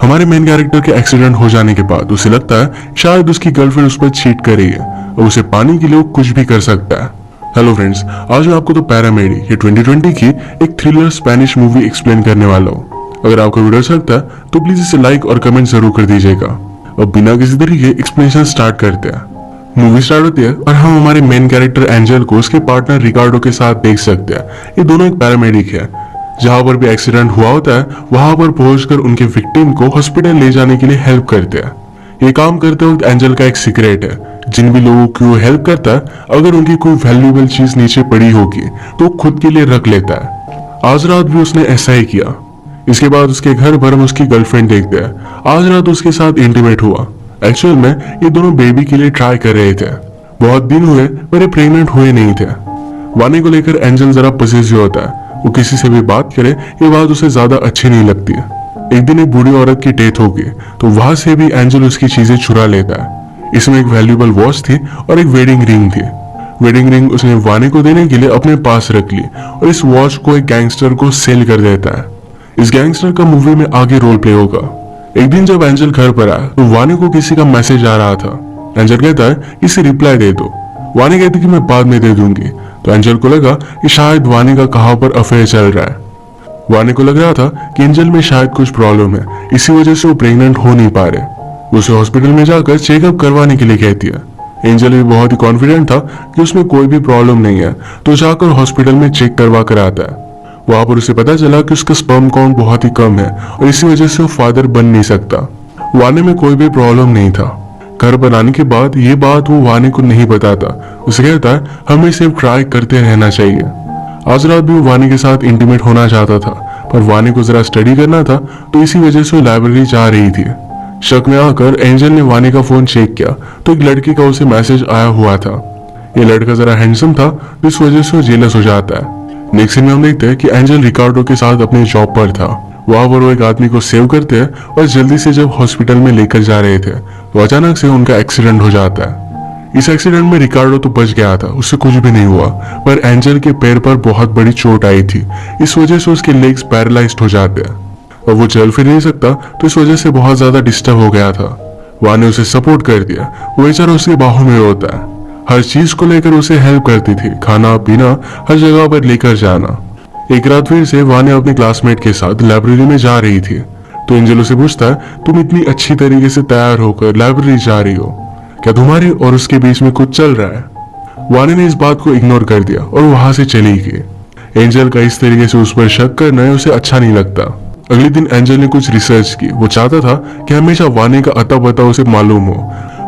हमारे main character के accident हो जाने के बाद उसे लगता है शायद उसकी गर्लफ्रेंड उस पर चीट कर रही है और उसे पाने के लिए वो कुछ भी कर सकता है। हेलो फ्रेंड्स, आज मैं आपको तो पैरामेडिक ये 2020 की एक थ्रिलर स्पेनिश मूवी एक्सप्लेन करने वाला हूँ। अगर आपको वीडियो अच्छा लगता है तो प्लीज इसे लाइक और कमेंट जरूर कर दीजिएगा। अब बिना किसी तरीके एक्सप्लेनेशन स्टार्ट करते हैं। मूवी स्टार्ट होती है और हम हमारे मेन कैरेक्टर एंजल को उसके पार्टनर रिकार्डो के साथ देख सकते हैं। ये दोनों एक पैरामेडिक है। जहां पर भी एक्सीडेंट हुआ होता है वहां पर पहुंचकर उनके विक्टिम को हॉस्पिटल ले जाने के लिए हेल्प करते हैं। ये काम करते वक्त एंजल का एक सीक्रेट है, जिन भी लोगों की वो हेल्प करता है अगर उनकी कोई वैल्यूएबल चीज नीचे पड़ी होगी तो खुद के लिए रख लेता है। आज रात भी उसने ऐसा ही किया। इसके बाद उसके घर पर हम उसकी गर्लफ्रेंड देखते हैं। आज रात उसके साथ इंटीमेट हुआ। एक्चुअल में ये दोनों बेबी के लिए ट्राई कर रहे थे। बहुत दिन हुए पर ये प्रेग्नेंट हुए नहीं थे। वानी को लेकर एंजल जरा पॉसेसिव होता है। वो किसी से भी बात करे ये बात उसे ज्यादा अच्छी नहीं लगती है। एक दिन एक बूढ़ी औरत की डेथ होगी तो वहां से भी एंजल उसकी चीजें चुरा लेता है। इसमें एक वैल्यूएबल वॉच थी और एक वेडिंग रिंग थी। वेडिंग रिंग उसने वानी को देने के लिए अपने पास रख ली और इस वॉच को एक गैंगस्टर को सेल कर देता है। इस गैंगस्टर का मूवी में आगे रोल प्ले होगा। एक दिन जब एंजल घर पर आया तो वानी को किसी का मैसेज आ रहा था। एंजल कहता है इसे रिप्लाई दे दो। वानी कहती कि मैं बाद में दे दूंगी। तो एंजल को लगा कि शायद वानी का कहाँ पर अफेयर चल रहा है। वानी को लग रहा था कि एंजल में शायद कुछ प्रॉब्लम है, इसी वजह से वो प्रेग्नेंट हो नहीं पा रहे। उसे हॉस्पिटल में जाकर चेकअप करवाने के लिए कहती है। एंजल भी बहुत ही कॉन्फिडेंट था कि उसमें कोई भी प्रॉब्लम नहीं है तो जाकर हॉस्पिटल में चेक करवा कर आता है। वहां पर उसे पता चला कि उसका स्पर्म काउंट बहुत ही कम है और इसी वजह से वो फादर बन नहीं सकता। वानी में कोई भी प्रॉब्लम नहीं था। घर बनाने के बाद ये बात वो वानी को नहीं बताता। उसे कहता है हमें सिर्फ ट्राई करते रहना चाहिए। आज रात भी वो वानी के साथ इंटीमेट होना चाहता था पर वानी को जरा स्टडी करना था तो इसी वजह से वो लाइब्रेरी जा रही थी। शक में आकर एंजल ने वानी का फोन चेक किया तो एक लड़की का उसे मैसेज आया हुआ था। ये लड़का जरा हैंडसम था तो इस वजह से वो जेलस हो जाता है। नेक्स्ट सीन में हम देखते हैं कि एंजल रिकार्डो के साथ अपने जॉब पर था। वहां पर वो एक आदमी को सेव करते हैं और जल्दी से जब हॉस्पिटल में लेकर जा रहे थे तो अचानक से उनका एक्सीडेंट हो जाता है। इस एक्सीडेंट में रिकार्डो तो बच गया था, उससे कुछ भी नहीं हुआ, पर एंजल के पैर पर बहुत बड़ी चोट आई थी। इस वजह से उसके लेग्स पैरालाइज्ड हो जाते हैं और वो चल फिर नहीं सकता तो इस वजह से बहुत ज्यादा डिस्टर्ब हो गया था। वहां ने उसे सपोर्ट कर दिया। वो बेचारा उसके बाहों में रोता है। हर चीज को लेकर उसे हेल्प करती थी, खाना पीना हर जगह पर लेकर जाना। एक रात फिर से वानी अपने क्लासमेट के साथ लाइब्रेरी में जा रही थी तो एंजल उसे पूछता है तुम इतनी अच्छी तरीके से तैयार होकर लाइब्रेरी जा रही हो, क्या तुम्हारी और उसके बीच में कुछ चल रहा है? वानी ने इस बात को इग्नोर कर दिया और वहां से चली गई। एंजल का इस तरीके से उस पर शक करना उसे अच्छा नहीं लगता। अगले दिन एंजल ने कुछ रिसर्च की। वो चाहता था कि हमेशा वानी का अता पता उसे मालूम हो।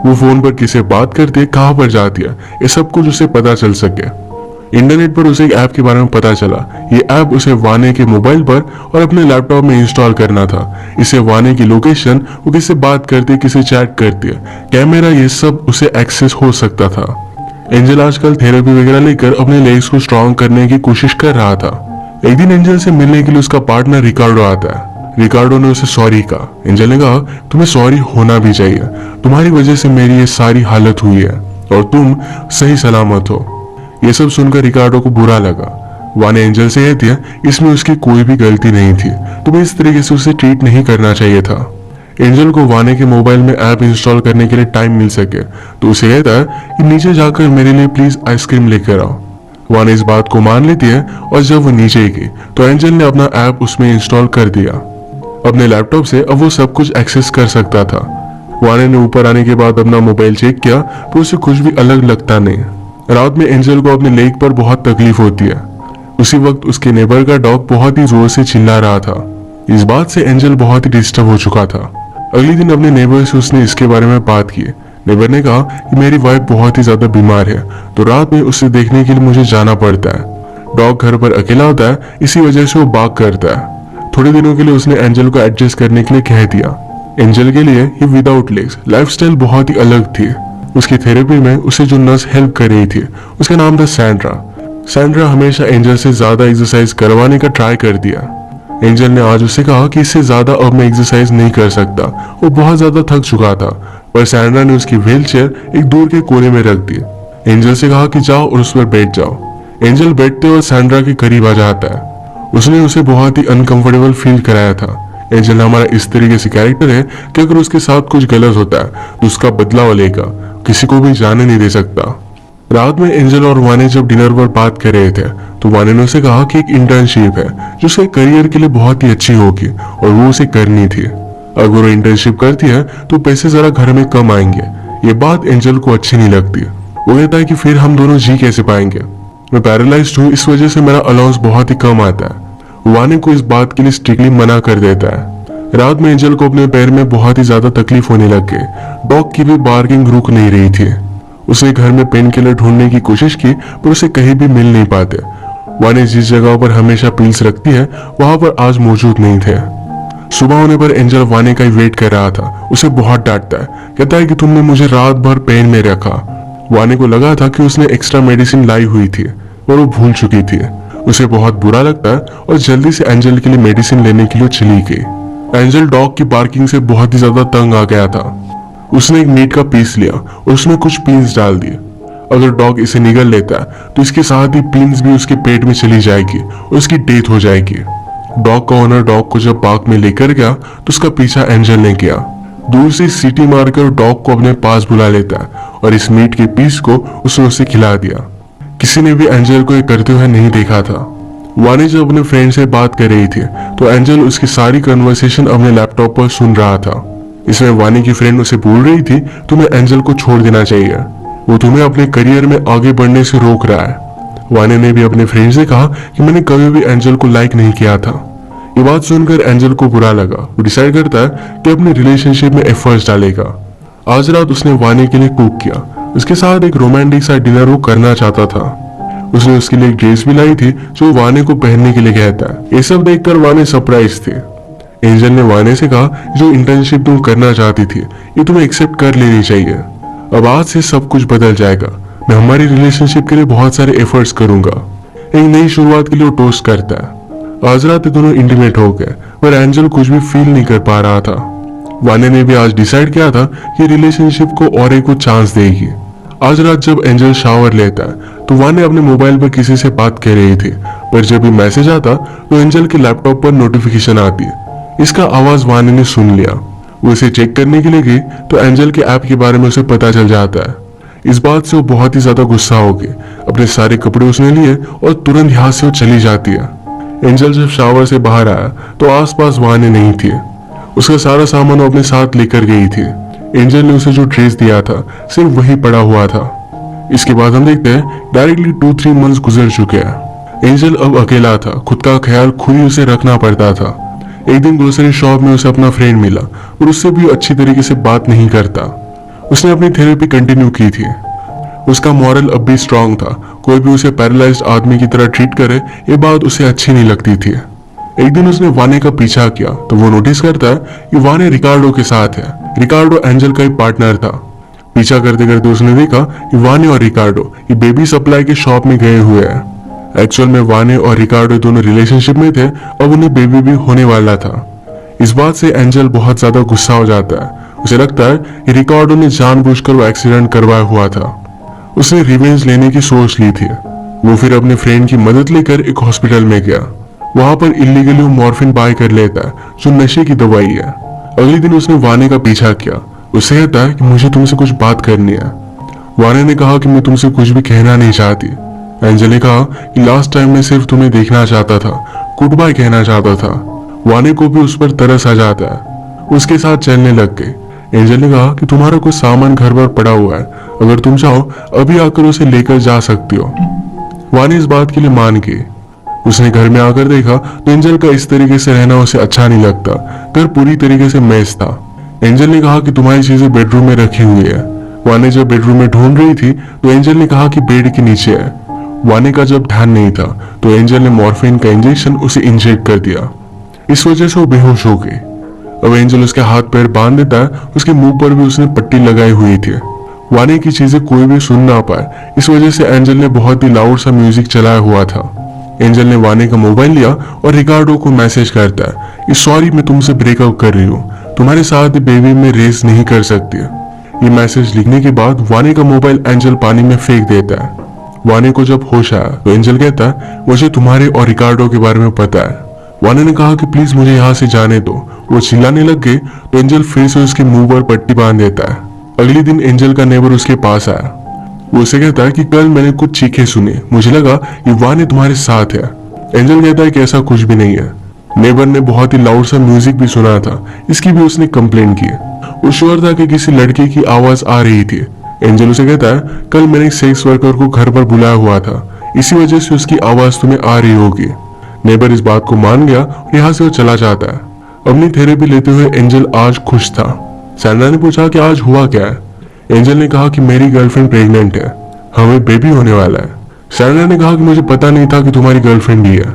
वो फोन पर किसे बात करती है, कहाँ पर जाती है, ये सब कुछ उसे पता चल सके। इंटरनेट पर उसे एक ऐप के बारे में पता चला। ये ऐप उसे वानी के मोबाइल पर और अपने लैपटॉप में इंस्टॉल करना था। इसे वानी की लोकेशन, वो किससे बात करती है, किसे चैट करती है, कैमरा, ये सब उसे एक्सेस हो सकता था। एंजल आजकल थेरेपी वगैरह लेकर अपने लेग्स को स्ट्रॉन्ग करने की कोशिश कर रहा था। एक दिन एंजल से मिलने के लिए उसका पार्टनर रिकार्डो आता है। रिकार्डो ने उसे सॉरी कहा। एंजल ने कहा तुम्हें सॉरी होना भी चाहिए, तुम्हारी वजह से मेरी ये सारी हालत हुई है और तुम सही सलामत हो। ये सब सुनकर रिकार्डो को बुरा लगा। वानी एंजल से कहती है इसमें उसकी कोई भी गलती नहीं थी, तुम्हें इस तरीके से उसे ट्रीट नहीं करना चाहिए था। एंजल को वानी के मोबाइल में ऐप इंस्टॉल करने के लिए टाइम मिल सके तो उसे कहता है कि नीचे जाकर मेरे लिए प्लीज आइसक्रीम लेकर आओ। वानी इस बात को मान लेती है और जब वो नीचे गई तो एंजल ने अपना ऐप उसमें इंस्टॉल कर दिया। अपने लैपटॉप से अब वो सब कुछ एक्सेस कर सकता था। वानी ने ऊपर आने के बाद अपना मोबाइल चेक किया तो उसे कुछ भी अलग लगता नहीं। रात में एंजल को अपने लेग पर बहुत तकलीफ होती है। उसी वक्त उसके नेबर का डॉग बहुत ही जोर से चिल्ला रहा था। इस बात से एंजल बहुत ही डिस्टर्ब हो चुका था। अगले दिन अपने नेबर से उसने इसके बारे में बात की। नेबर ने कहा कि मेरी वाइफ बहुत ही ज्यादा बीमार है तो रात में उसे देखने के लिए मुझे जाना पड़ता है। डॉग घर पर अकेला होता है, इसी वजह से वो बाग करता है। थोड़े दिनों के लिए उसने एंजल को एडजस्ट करने के लिए कह दिया। एंजल के लिए ये विदाउट लेग्स लाइफस्टाइल बहुत ही अलग थी। उसकी थेरेपी में उसे जो नर्स हेल्प कर रही थी उसका नाम था सैंड्रा। सैंड्रा हमेशा एंजल से ज्यादा एक्सरसाइज करवाने का ट्राई कर दिया। एंजल ने आज उसे कहा कि इससे ज्यादा अब मैं एक्सरसाइज नहीं कर सकता, वो बहुत ज्यादा थक चुका था। पर सैंड्रा ने उसकी व्हीलचेयर एक दूर के कोने में रख दी। एंजल से कहा कि जाओ और उस पर बैठ जाओ। एंजल बैठते और सैंड्रा के करीब आ जाता है। उसने उसे बहुत ही अनकंफर्टेबल फील कराया था। एंजल हमारा इस तरीके से कैरेक्टर है कि अगर उसके साथ कुछ गलत होता है तो उसका बदला वो लेगा, किसी को भी जाने नहीं दे सकता। रात में एंजल और वानी जब डिनर पर बात कर रहे थे तो वानी ने उसे कहा कि एक इंटर्नशिप है जो उसके करियर के लिए बहुत ही अच्छी होगी और वो उसे करनी थी। अगर वो इंटर्नशिप करती है तो पैसे जरा घर में कम आएंगे। ये बात एंजल को अच्छी नहीं लगती। वो कहता है कि फिर हम दोनों जी कैसे पाएंगे, मैं पैरालाइज्ड हूँ, इस वजह से मेरा अलाउंस बहुत ही कम आता है। वानी को इस बात के लिए स्ट्रिक्टली मना कर देता है। रात में एंजल को अपने पैर में बहुत ही ज्यादा तकलीफ होने लग गई। डॉग की भी बार्किंग रुक नहीं रही थी। उसने घर में पेन किलर ढूंढने की कोशिश की पर उसे कहीं भी मिल नहीं पाते। वानी जिस जगह पर हमेशा पिल्स रखती है वहां पर आज मौजूद नहीं थे। सुबह होने पर एंजल वानी का ही वेट कर रहा था। उसे बहुत डांटता है, कहता है कि तुमने मुझे रात भर पेन में रखा। वानी को लगा था कि उसने एक्स्ट्रा मेडिसिन लाई हुई थी और वो भूल चुकी थी। उसे बहुत बुरा लगता है और जल्दी से एंजल के लिए मेडिसिन लेने के लिए चली गई। एंजल डॉग की बार्किंग से बहुत ही ज्यादा तंग आ गया था। उसने एक मीट का पीस लिया और उसमें कुछ पीन्स डाल दिए। अगर डॉग इसे निगल लेता है तो इसके साथ ही पीन्स भी उसके पेट में चली जाएगी और उसकी डेथ हो जाएगी। डॉग का ओनर डॉग को जब पार्क में लेकर गया तो उसका पीछा एंजल ने किया। दूर से सीटी मारकर डॉग को अपने पास बुला लेता है और इस मीट के पीस को उसने उसे खिला दिया। किसी ने भी एंजल को ये करते हुए नहीं देखा था। वानी जब अपने फ्रेंड से बात कर रही थी तो एंजल उसकी सारी कन्वर्सेशन अपने लैपटॉप पर सुन रहा था। इसमें वानी की फ्रेंड उसे बोल रही थी तुम्हें एंजल को छोड़ देना चाहिए, वो तुम्हें अपने करियर में आगे बढ़ने से रोक रहा है। वानी ने भी अपने फ्रेंड से कहा कि मैंने कभी भी एंजल को लाइक नहीं किया था। ये बात सुनकर एंजल को बुरा लगा। वो डिसाइड करता है कि अपने रिलेशनशिप में एफर्ट्स डालेगा। आज रात उसने वानी के लिए कुक किया। उसके साथ एक रोमांटिक सा डिनर वो करना चाहता था। उसने उसके लिए एक ड्रेस भी लाई थी जो वानी को पहनने के लिए कहता है। ये सब देखकर वानी सरप्राइज थी। एंजल ने वानी से कहा जो इंटर्नशिप तुम करना चाहती थी ये तुम्हें एक्सेप्ट कर लेनी चाहिए। अब आज से सब कुछ बदल जाएगा। मैं हमारी रिलेशनशिप के लिए बहुत सारे एफर्ट्स करूंगा। एक नई शुरुआत के लिए वो टोस्ट करता है। आज रात दोनों इंटीमेट हो गए पर एंजल कुछ भी फील नहीं कर पा रहा था। वानी ने भी आज डिसाइड किया था कि रिलेशनशिप को और एक चांस देगी। आज रात जब एंजल शावर लेता है तो वानी अपने मोबाइल पर किसी से बात कर रही थी पर जब भी मैसेज आता तो एंजल के लैपटॉप पर नोटिफिकेशन आती है। इसका आवाज वानी ने सुन लिया। वो इसे चेक करने के लिए गई तो एंजल के ऐप के बारे में उसे पता चल जाता है। इस बात से वो बहुत ही ज्यादा गुस्सा हो गई। अपने सारे कपड़े उसने लिए और तुरंत यहाँ से वो चली जाती है। एंजल जब शावर से बाहर आया तो आसपास वानी नहीं थी। उसका सारा सामान वो अपने साथ लेकर गई थी। एंजल ने उसे जो ड्रेस दिया था सिर्फ वही पड़ा हुआ था। इसके बाद हम देखते हैं डायरेक्टली 2-3 मंथ्स गुजर चुके हैं। एंजल अब अकेला था। खुद का ख्याल खुद ही उसे रखना पड़ता था। एक दिन ग्रोसरी शॉप में उसे अपना फ्रेंड मिला और उससे भी अच्छी तरीके से बात नहीं करता। उसने अपनी थेरेपी कंटिन्यू की थी। उसका मॉरल अब भी स्ट्रांग था। कोई भी उसे पैरालाइज्ड आदमी की तरह ट्रीट करे ये बात उसे अच्छी नहीं लगती थी। एक दिन उसने वानी का पीछा किया तो वो नोटिस करता है कि वानी रिकार्डो के साथ है। रिकार्डो एंजल का ही पार्टनर था। पीछा करते करते उसने देखा कि वानी और रिकार्डो ये बेबी सप्लाई के शॉप में गए हुए हैं। एक्चुअल में वानी और रिकार्डो दोनों रिलेशनशिप में थे। अब उन्हें बेबी भी होने वाला था। इस बात से एंजल बहुत ज्यादा गुस्सा हो जाता है। उसे लगता है कि रिकार्डो ने जानबूझकर वो एक्सीडेंट करवाया हुआ था। उसने रिवेंज लेने की सोच ली थी। वो फिर अपने फ्रेंड की मदद लेकर एक हॉस्पिटल में गया। वहां पर इलीगली वो मॉर्फिन बाय कर लेता है जो नशे की दवाई है। अगले दिन उसने वानी का पीछा किया। उसे कहता है कि मुझे तुमसे कुछ बात करनी है। वानी ने कहा कि मैं तुमसे कुछ भी कहना नहीं चाहती। एंजल ने कहा कि लास्ट टाइम मैं सिर्फ तुम्हें देखना चाहता था, गुड बाय कहना चाहता था। वानी को भी उस पर तरस आ जाता है। उसके साथ चलने लग गई। एंजल ने कहा कि तुम्हारा कुछ सामान घर पर पड़ा हुआ है, अगर तुम चाहो अभी आकर उसे लेकर जा सकती हो। वानी इस बात के लिए मान गई। उसने घर में आकर देखा तो एंजल का इस तरीके से रहना उसे अच्छा नहीं लगता। घर पूरी तरीके से मैस था। एंजल ने कहा कि तुम्हारी चीजें बेडरूम में रखी हुई है। वानी जब बेडरूम में ढूंढ रही थी तो एंजल ने कहा कि बेड के नीचे है। वानी का जब ध्यान नहीं था तो एंजल ने मॉर्फिन का इंजेक्शन उसे इंजेक्ट कर दिया। इस वजह से वो बेहोश हो गई। अब एंजल उसके हाथ पैर बांध देता है। उसके मुंह पर भी उसने पट्टी लगाई हुई थी। वानी की चीजें कोई भी सुन ना पाए इस वजह से एंजल ने बहुत ही लाउड सा म्यूजिक चलाया हुआ था। एंजल ने वानी का मोबाइल लिया और रिकार्डो को मैसेज करता है कि सॉरी मैं तुमसे ब्रेकअप कर रही हूँ, तुम्हारे साथ बेबी में रेस नहीं कर सकती। ये मैसेज लिखने के बाद वानी का मोबाइल एंजल पानी में फेंक देता है। वानी को जब होश आया तो एंजल कहता है मुझे तुम्हारे और रिकार्डो के बारे में पता है। वाने ने कहा कि प्लीज मुझे यहाँ से जाने दो। वो चिल्लाने लग गए तो एंजल फिर से उसके मुंह पर पट्टी बांध देता है। अगले दिन एंजल का नेबर उसके पास आया। वो उसे कहता है कि कल मैंने कुछ चीखें सुनी, मुझे लगा कि वाने तुम्हारे साथ है। एंजल कहता है कि ऐसा कुछ भी नहीं है। नेबर ने बहुत ही लाउड सा म्यूजिक भी सुना था, इसकी भी उसने कंप्लेन की। वो श्योर था कि किसी लड़के की आवाज आ रही थी। एंजल उसे कहता है कल मैंने एक सेक्स वर्कर को घर पर बुलाया हुआ था, इसी वजह से उसकी आवाज तुम्हें आ रही होगी। नेबर इस बात को मान गया और यहाँ से वो चला जाता है। अपनी थेरेपी लेते हुए एंजल आज खुश था। सैंड्रा ने पूछा कि आज हुआ क्या है। एंजल ने कहा कि मेरी गर्लफ्रेंड प्रेग्नेंट है, हमें बेबी होने वाला है। सैंड्रा ने कहा कि मुझे पता नहीं था कि तुम्हारी गर्लफ्रेंड भी है।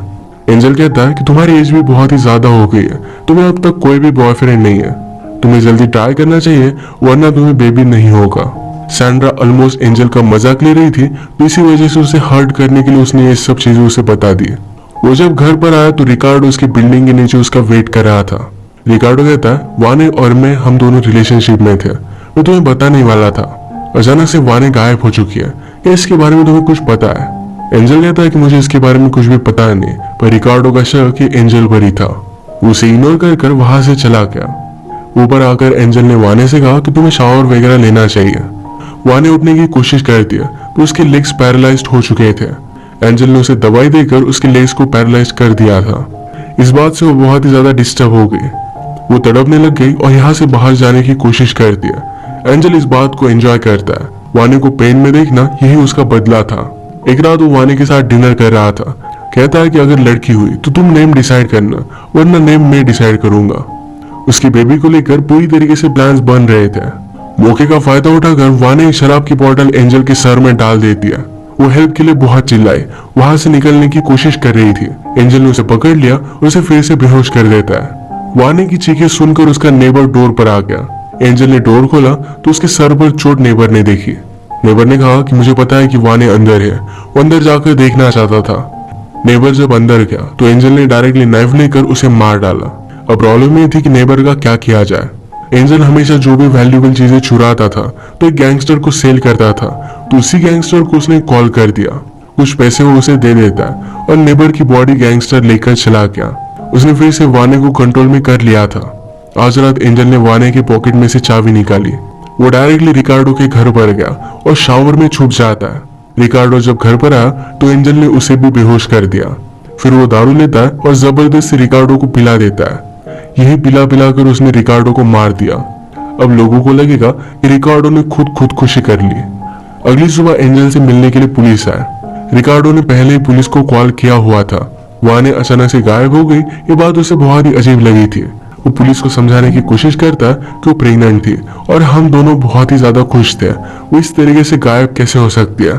एंजल कहता है कि तुम्हारी एज भी बहुत ही ज्यादा हो गई है, तुम्हें अब तक कोई भी बॉयफ्रेंड नहीं है, तुम्हें जल्दी ट्राई करना चाहिए वरना तुम्हें बेबी नहीं होगा। सैंड्रा ऑलमोस्ट एंजल का मजाक ले रही थी, तो इसी वजह से उसे हर्ट करने के लिए उसने ये सब चीजें उसे बता दी। वो जब घर पर आया तो रिकार्डो उसकी बिल्डिंग के नीचे उसका वेट कर रहा था। रिकार्डो कहता है वाने और मैं हम दोनों रिलेशनशिप में थे, मैं तुम्हें बताने वाला था। अचानक से वाने गायब हो चुकी है, क्या इसके बारे में तुम्हें कुछ पता है? एंजल कहता है कि मुझे इसके बारे में कुछ भी पता नहीं, पर रिकार्डो का शक कि एंजल पर ही था। वो उसे इग्नोर कर वहां से चला गया। ऊपर आकर एंजल ने वाने से कहा कि तुम्हें शावर वगैरह लेना चाहिए। वाने उठने की कोशिश करती है तो उसके लेग्स पैरालाइज्ड हो चुके थे। एंजल ने उसे दवाई देकर उसके लेग्स को पैरालाइज कर दिया था। इस बात से वो बहुत ही ज्यादा डिस्टर्ब हो गई। वो तड़पने लग गई और यहाँ से बाहर जाने की कोशिश करती है। एंजल इस बात को एंजॉय करता है। वाने को पेन में देखना यही उसका बदला था। एक रात वो वाने के साथ डिनर कर रहा था। कहता है कि अगर लड़की हुई तो तुम नेम डिसाइड करना, वरना नेम मैं डिसाइड करूंगा। उसकी बेबी को लेकर पूरी तरीके से प्लान्स बन रहे थे। मौके का फायदा उठाकर वाने शराब की बोतल एंजल के सर में डाल देती है। वो हेल्प के लिए बहुत चिल्लाई, वहां से निकलने की कोशिश कर रही थी। एंजल ने उसे पकड़ लिया और उसे फिर से बेहोश कर देता है। वाने की चीखें सुनकर उसका नेबर डोर पर आ गया। एंजल ने डोर खोला तो उसके सर पर चोट नेबर ने देखी। नेबर ने कहा कि मुझे पता है कि वाने अंदर है, वो अंदर जाकर देखना चाहता था। नेबर जब अंदर गया तो एंजल ने डायरेक्टली नाइफ लेकर उसे मार डाला। अब प्रॉब्लम ये थी कि नेबर का क्या किया जाए। एंजल हमेशा जो भी वैल्यूएबल चीजें चुराता था तो एक गैंगस्टर को सेल करता था, तो उसी गैंगस्टर को उसने कॉल कर दिया। कुछ पैसे वो उसे दे देता है और नेबर की बॉडी गैंगस्टर लेकर चला गया। उसने फिर से वाने को कंट्रोल में कर लिया था। आज रात एंजल ने वाने के पॉकेट में से चाबी निकाली। वो डायरेक्टली रिकार्डो के घर पर गया और शावर में छुप जाता है। रिकार्डो जब घर पर आया तो एंजल ने उसे भी बेहोश कर दिया। फिर वो दारू लेता है और जबरदस्ती रिकार्डो को पिला देता है। यही पिला पिला कर उसने रिकार्डो को मार दिया। अब लोगों को लगेगा कि रिकार्डो ने खुद खुदकुशी कर ली। अगली सुबह एंजल से मिलने के लिए पुलिस आया। रिकार्डो ने पहले ही पुलिस को कॉल किया हुआ था। वाने अचानक से गायब हो गई, ये बात उसे बहुत ही अजीब लगी थी। वो पुलिस को समझाने की कोशिश करता कि वो प्रेग्नेंट थी और हम दोनों बहुत ही ज्यादा खुश थे, वो इस तरीके से गायब कैसे हो सकती है।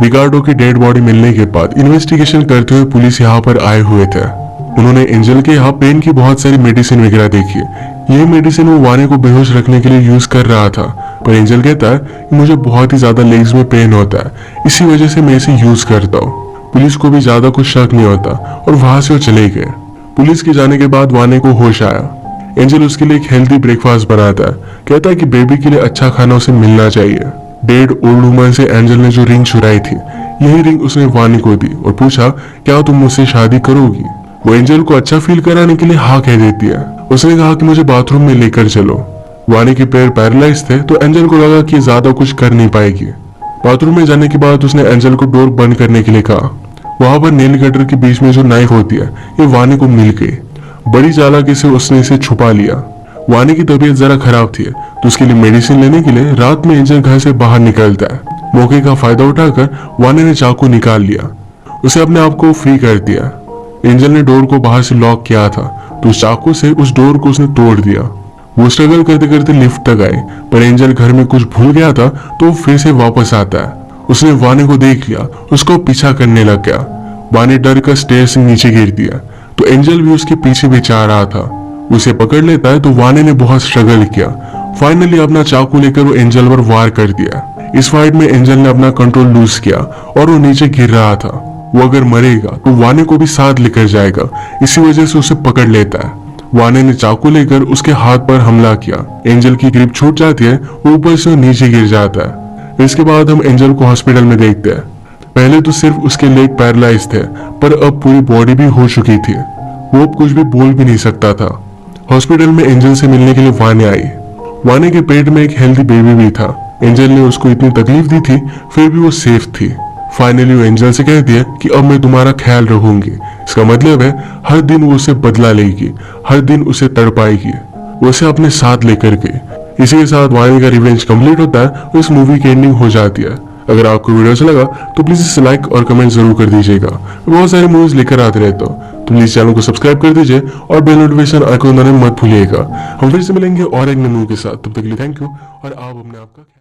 रिकार्डो की डेड बॉडी मिलने के बाद इन्वेस्टिगेशन करते हुए पुलिस यहाँ पर आए हुए थे। उन्होंने एंजल के यहाँ पेन की बहुत सारी मेडिसिन वगैरह देखी। यही मेडिसिन वो वाने को बेहोश रखने के लिए यूज कर रहा था, पर एंजल कहता है कि मुझे बहुत ही ज्यादा लेग्स में पेन होता है, इसी वजह से मैं इसे यूज करता हूँ। पुलिस को भी ज्यादा कुछ शक नहीं होता और वहां से वो चले गए। पुलिस के जाने के बाद वाने को होश आया। एंजल उसके लिए एक हेल्दी ब्रेकफास्ट बनाता है। कहता है कि बेबी के लिए अच्छा खाना उसे मिलना चाहिए। डेड ओल्ड वुमन से एंजल ने जो रिंग चुराई थी, यही रिंग उसने वानी को दी और पूछा क्या तुम मुझसे शादी करोगी। वो एंजल को अच्छा फील कराने के लिए हाँ कह देती है। उसने कहा कि मुझे बाथरूम में लेकर चलो। वानी के पैर पैरालाइज थे तो एंजल को लगा कि ज्यादा कुछ कर नहीं पाएगी। बाथरूम में जाने के बाद उसने एंजल को डोर बंद करने के लिए कहा। वहां पर नेल कटर के बीच में जो नाइफ होती है, ये वानी को मिल गई। बड़ी चालाकी से उसने इसे छुपा लिया। वानी की तबीयत जरा खराब थी तो उसके लिए मेडिसिन लेने के लिए रात में एंजल घर से बाहर निकलता है। मौके का फायदा उठाकर वानी ने चाकू निकाल लिया। उसे अपने आप को फ्री कर दिया। एंजल ने डोर को बाहर से लॉक किया था तो उस चाकू से उस डोर को उसने तोड़ दिया। वो स्ट्रगल करते करते लिफ्ट तक आए, पर एंजल घर में कुछ भूल गया था तो वो फिर से वापस आता है। उसने वानी को देख लिया, उसको पीछा करने लग गया। वानी डर कर स्टेयर से नीचे गिर दिया तो एंजल भी उसके पीछे पीछे आ रहा था। उसे पकड़ लेता है तो वानी ने बहुत स्ट्रगल किया। फाइनली अपना चाकू लेकर वो एंजल पर वार कर दिया। इस फाइट में एंजल ने अपना कंट्रोल लूज किया और वो नीचे गिर रहा था। वो अगर मरेगा तो वाने को भी साथ लेकर जाएगा, इसी वजह से उसे पकड़ लेता है। वाने ने चाकू लेकर उसके हाथ पर हमला किया। एंजल की ग्रिप छूट जाती है, ऊपर से नीचे गिर जाता है। इसके बाद हम एंजल को हॉस्पिटल में देखते हैं। पहले तो सिर्फ उसके लेग पैरालाइज थे, पर अब पूरी बॉडी भी हो चुकी थी। वो अब कुछ भी बोल भी नहीं सकता था। हॉस्पिटल में एंजल से मिलने के लिए वाने आई। वाने के पेट में एक हेल्दी बेबी भी था। एंजल ने उसको इतनी तकलीफ दी थी, फिर भी वो सेफ थी। फाइनली वो एंजल से कह दिया कि अब मैं तुम्हारा ख्याल रखूंगी। इसका मतलब है हर दिन वो उसे बदला लेगी, हर दिन उसे तड़पाएगी, वो उसे अपने साथ लेकर गई। इसी के साथ वानी का रिवेंज कंप्लीट होता है और इस मूवी की एंडिंग हो जाती है। अगर आपको वीडियो अच्छा लगा तो प्लीज इसे लाइक और कमेंट जरूर कर दीजिएगा। बहुत सारी मूवीज लेकर आते रहता हूँ, तो प्लीज चैनल को सब्सक्राइब कर दीजिए और बेल नोटिफिकेशन आइकन दबाना मत भूलिएगा। हम फिर से मिलेंगे और एक नई मूवी के साथ, तब तक के लिए थैंक यू और आप अपने आप का